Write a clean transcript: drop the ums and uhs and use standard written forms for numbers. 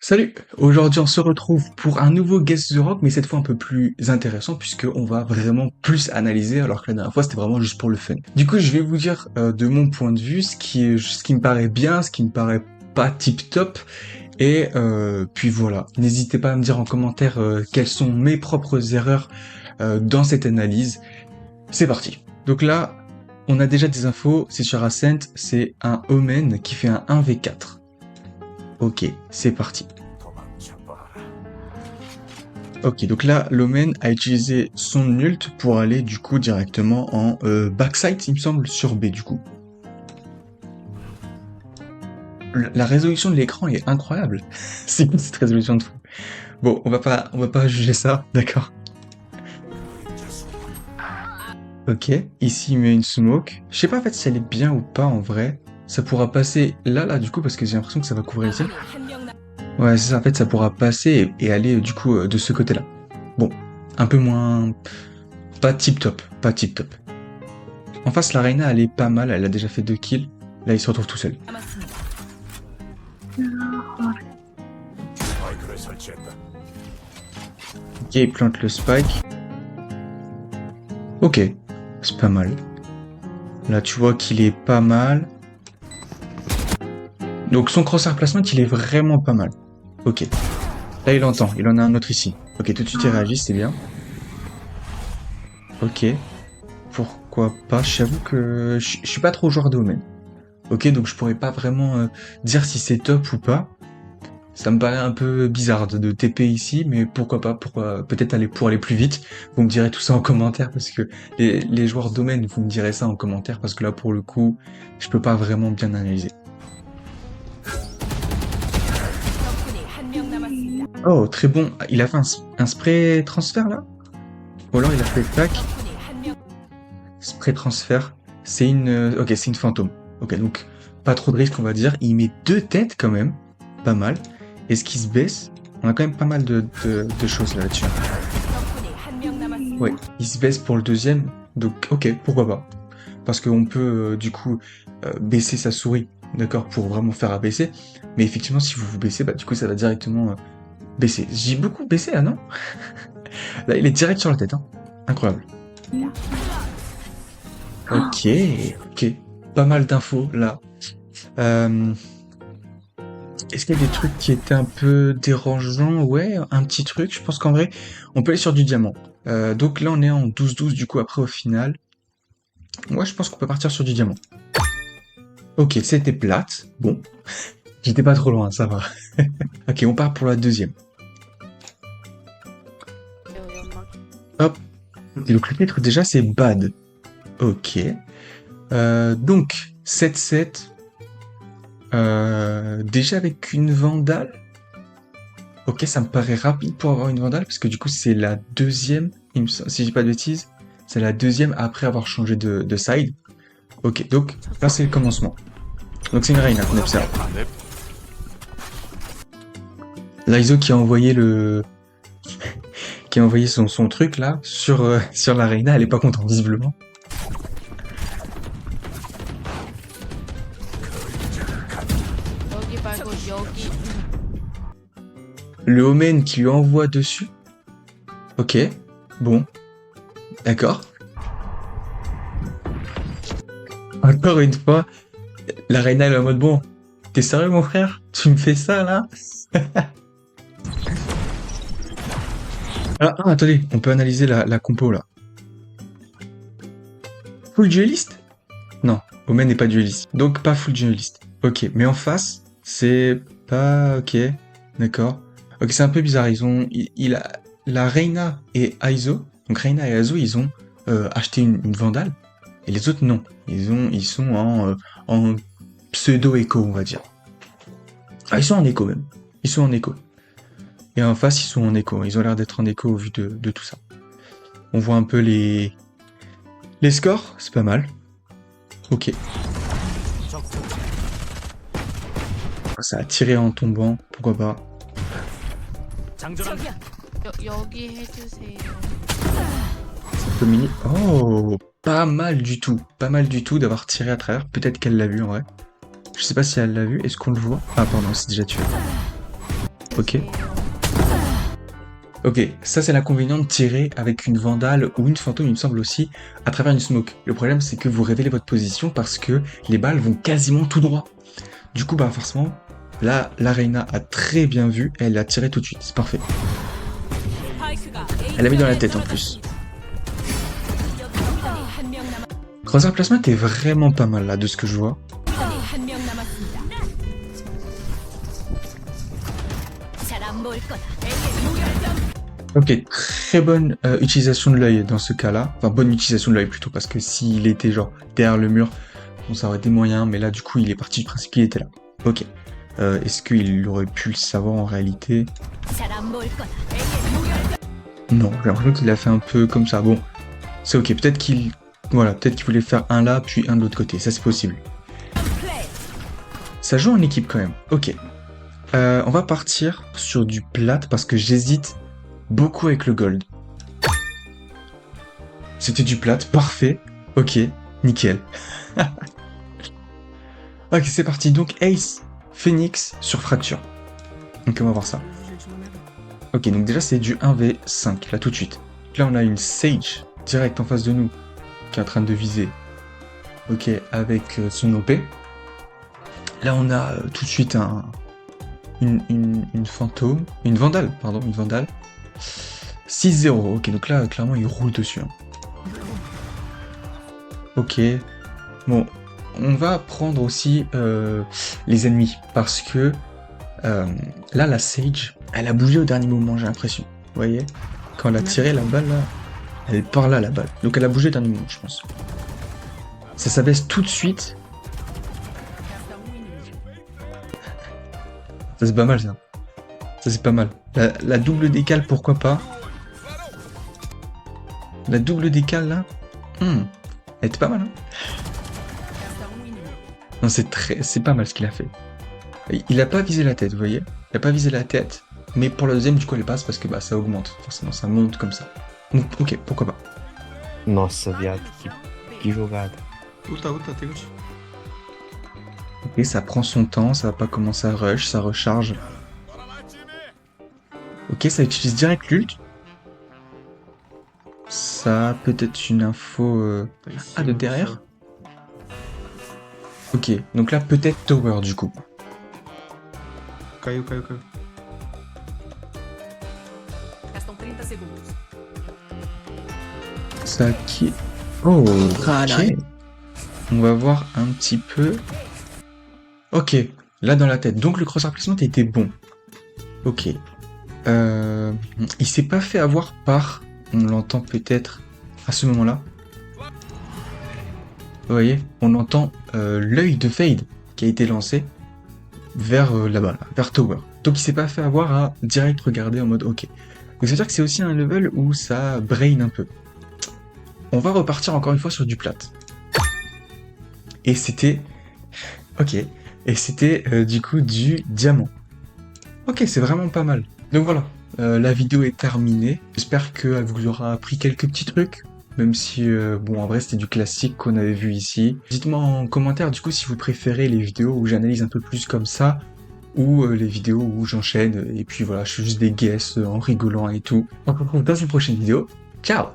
Salut! Aujourd'hui, on se retrouve pour un nouveau Guess the Rock, mais cette fois un peu plus intéressant puisqu'on va vraiment plus analyser, alors que la dernière fois c'était vraiment juste pour le fun. Du coup, je vais vous dire de mon point de vue ce qui me paraît bien, ce qui me paraît pas tip top, et puis voilà. N'hésitez pas à me dire en commentaire quelles sont mes propres erreurs dans cette analyse. C'est parti. Donc là, on a déjà des infos, c'est sur Ascent, c'est un Omen qui fait un 1v4. Ok, c'est parti. Ok, donc là, l'Omen a utilisé son ult pour aller du coup directement en backside, il me semble, sur B du coup. La résolution de l'écran est incroyable. C'est quoi cette résolution de fou? Bon, on va pas juger ça, d'accord. Ok, ici il met une smoke. Je sais pas en fait si elle est bien ou pas en vrai. Ça pourra passer là du coup parce que j'ai l'impression que ça va couvrir ici. Ouais, c'est ça, en fait ça pourra passer et aller du coup de ce côté-là. Bon, un peu moins... Pas tip top, pas tip top. En face, la Reyna, elle est pas mal, elle a déjà fait 2 kills. Là, il se retrouve tout seul. Ok, il plante le spike. Ok, c'est pas mal. Là, tu vois qu'il est pas mal. Donc, son crosshair placement, il est vraiment pas mal. Ok. Là, il entend, il en a un autre ici. Ok, tout de suite, il réagit, c'est bien. Ok. Pourquoi pas? J'avoue que je suis pas trop joueur de Omen. Ok, donc je pourrais pas vraiment dire si c'est top ou pas. Ça me paraît un peu bizarre de TP ici, mais pourquoi pas, peut-être pour aller plus vite. Vous me direz tout ça en commentaire parce que les joueurs domaine, vous me direz ça en commentaire parce que là pour le coup, je peux pas vraiment bien analyser. Oh, très bon. Il a fait un spray transfert là? Ou alors il a fait tac. Spray transfert. C'est une, ok, c'est une fantôme. Ok, donc pas trop de risques on va dire. Il met 2 têtes quand même, pas mal. Est-ce qu'il se baisse? On a quand même pas mal de choses là-dessus. Ouais, il se baisse pour le deuxième, donc ok, pourquoi pas. Parce qu'on peut du coup baisser sa souris, d'accord, pour vraiment faire abaisser. Mais effectivement, si vous vous baissez, bah du coup ça va directement baisser. J'ai beaucoup baissé là, non? Là, il est direct sur la tête, hein. Incroyable. Ok, ok. Pas mal d'infos là. Euh, Est-ce qu'il y a des trucs qui étaient un peu dérangeants? Ouais, un petit truc. Je pense qu'en vrai, on peut aller sur du diamant. Donc là, on est en 12-12 du coup après au final. Ouais, je pense qu'on peut partir sur du diamant. Ok, c'était plate. Bon, j'étais pas trop loin, ça va. Ok, on part pour la deuxième. Hop. Et donc le titre déjà c'est bad. Ok. Donc 7-7. Déjà avec une vandale. Ok, ça me paraît rapide pour avoir une vandale parce que du coup c'est la deuxième, si je dis pas de bêtises, c'est la deuxième après avoir changé de side. Ok, donc là c'est le commencement. Donc c'est une Reyna qu'on observe. L'ISO qui a envoyé son truc là sur sur la Reyna, elle est pas contente visiblement. Le Omen qui lui envoie dessus. Ok, bon, d'accord. Encore une fois, la Reyna elle est en mode bon, t'es sérieux mon frère? Tu me fais ça là? Attendez, on peut analyser la compo là. Full dueliste? Non, Omen n'est pas dueliste. Donc pas full dueliste. Ok, mais en face, c'est pas... Ok, d'accord. Ok, c'est un peu bizarre. Il a... La Reina et Aizo, donc Reina et Aizo, ils ont acheté une Vandale. Et les autres, non. Ils sont en pseudo-écho, on va dire. Ah, ils sont en écho même. Ils sont en écho. Et en face, ils sont en écho. Ils ont l'air d'être en écho au vu de tout ça. On voit un peu les scores, c'est pas mal. Ok. Ça a tiré en tombant, pourquoi pas. C'est un peu mini. Oh, pas mal du tout. Pas mal du tout d'avoir tiré à travers. Peut-être qu'elle l'a vu en vrai. Je sais pas si elle l'a vu. Est-ce qu'on le voit? Ah, pardon, c'est déjà tué. Ok. Ok, ça c'est l'inconvénient de tirer avec une vandale ou une fantôme, il me semble aussi, à travers une smoke. Le problème c'est que vous révélez votre position parce que les balles vont quasiment tout droit. Du coup, bah forcément, là, la Reina a très bien vu, elle a tiré tout de suite, c'est parfait. Elle a mis dans la tête en plus. Crosshair Plasma t'es vraiment pas mal là, de ce que je vois. Ok, très bonne utilisation de l'œil dans ce cas-là. Enfin, bonne utilisation de l'œil plutôt, parce que s'il était genre derrière le mur, bon, ça aurait été moyen, mais là, du coup, il est parti du principe qu'il était là. Ok. Est-ce qu'il aurait pu le savoir en réalité? Non, j'ai l'impression qu'il a fait un peu comme ça. Bon, c'est ok. Peut-être qu'il... Voilà, peut-être qu'il voulait faire un là, puis un de l'autre côté. Ça, c'est possible. Ça joue en équipe quand même. Ok. On va partir sur du plat, parce que j'hésite beaucoup avec le gold. C'était du plat, parfait. Ok, nickel. Ok, c'est parti. Donc Ace, Phoenix sur Fracture. Donc on va voir ça. Ok, donc déjà c'est du 1v5, là tout de suite. Là on a une Sage, direct en face de nous, qui est en train de viser. Ok, avec son OP. Là on a tout de suite une fantôme, une vandale, pardon, une vandale. 6-0, ok, donc là clairement il roule dessus. Hein. Ok, bon, on va prendre aussi les ennemis, parce que là la Sage, elle a bougé au dernier moment, j'ai l'impression. Vous voyez? Quand elle a tiré la balle, là, elle est par là la balle. Donc elle a bougé au dernier moment, je pense. Ça s'abaisse tout de suite. Ça c'est pas mal ça. Ça c'est pas mal. La double décale, pourquoi pas? La double décale là, elle était pas mal. Hein, non, c'est pas mal ce qu'il a fait. Il a pas visé la tête, vous voyez? Il a pas visé la tête, mais pour la deuxième, du coup, elle passe parce que bah ça augmente. Forcément, ça monte comme ça. Donc, ok, pourquoi pas. Nossa, viado, que jogada. Ok, ça prend son temps, ça va pas commencer à rush, ça recharge. Ok, ça utilise direct l'ult. Ça a peut-être une info... Ah, de derrière? Ok, donc là, peut-être Tower, du coup. Caiu. Ça qui... Oh, ok. On va voir un petit peu... Ok, là dans la tête. Donc le cross replacement était bon. Ok. Il s'est pas fait avoir par... On l'entend peut-être à ce moment-là. Vous voyez, on entend l'œil de Fade qui a été lancé vers là-bas, là, vers Tower. Donc il s'est pas fait avoir à direct regarder en mode ok. Donc ça veut dire que c'est aussi un level où ça brain un peu. On va repartir encore une fois sur du plat. Et c'était... Ok. Et c'était du coup du diamant. Ok, c'est vraiment pas mal. Donc voilà, la vidéo est terminée. J'espère qu'elle vous aura appris quelques petits trucs. Même si, bon, en vrai, c'était du classique qu'on avait vu ici. Dites-moi en commentaire, du coup, si vous préférez les vidéos où j'analyse un peu plus comme ça, ou les vidéos où j'enchaîne, et puis voilà, je fais juste des guesses en rigolant et tout. On se retrouve dans une prochaine vidéo. Ciao!